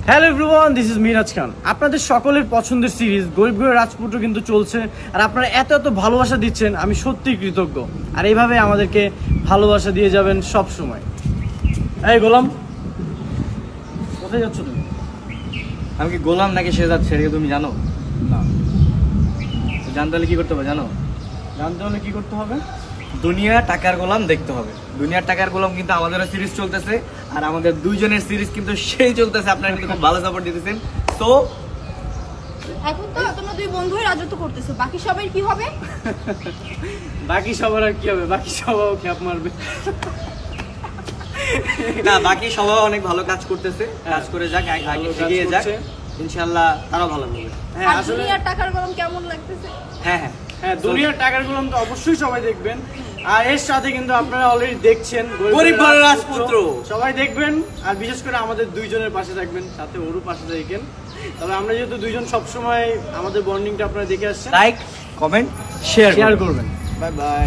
Hello everyone, this is Miraj Khan. আপনাদের সকলের পছন্দের সিরিজ গরিব ঘরের রাজপুত্র কিন্তু চলছে, আর আপনারা এত এত ভালোবাসা দিচ্ছেন, আমি সত্যিই কৃতজ্ঞ। আর এইভাবে আমাদেরকে ভালোবাসা দিয়ে যাবেন সব সময়। এই গোলাম, কোথায় যাচ্ছ তুমি? আমি কি গোলাম নাকি সে যাচ্ছে এটা কি তুমি জানো? না। জানতে হলে কি করতে হবে জানো? জানতে হলে কি করতে হবে? দুনিয়া টাকার গোলাম দেখতে হবে। দুনিয়ার টাকার গোলাম কিন্তু আমাদেরও সিরিজ চলতেছে, আর আমাদের দুইজনের সিরিজ কিন্তু সেই চলতেছে। আপনারা কিন্তু খুব ভালো সাপোর্ট দিতেছেন। তো এখন তো তোমরা দুই বন্ধুই রাজত্ব করতেছো, বাকি সবাই কি হবে? বাকি সবার আর কি হবে? বাকি সবাও খ্যাপ মারবে। না, বাকি সবাই অনেক ভালো কাজ করতেছে, কাজ করে যাক, আগে ভালো কাজ এগিয়ে যাক, করছে। ইনশাআল্লাহ তারাও ভালো করবে। হ্যাঁ আর আসলে দুনিয়ার টাকার গরম কেমন লাগতেছে? হ্যাঁ হ্যাঁ হ্যাঁ, দুনিয়ার টাকার গোলাম তো অবশ্যই সবাই দেখবেন। আর এর সাথে কিন্তু আপনারা অলরেডি দেখছেন গরিব ঘরের রাজপুত্র। সবাই দেখবেন, আর বিশেষ করে আমাদের দুইজনের পাশে থাকবেন, সাথে ওরও পাশে থাকবেন। তবে আমরা যেহেতু দুইজন সবসময় আমাদের বন্ডিংটা আপনারা দেখে আসছেন, লাইক কমেন্ট শেয়ার শেয়ার করবেন। Bye bye.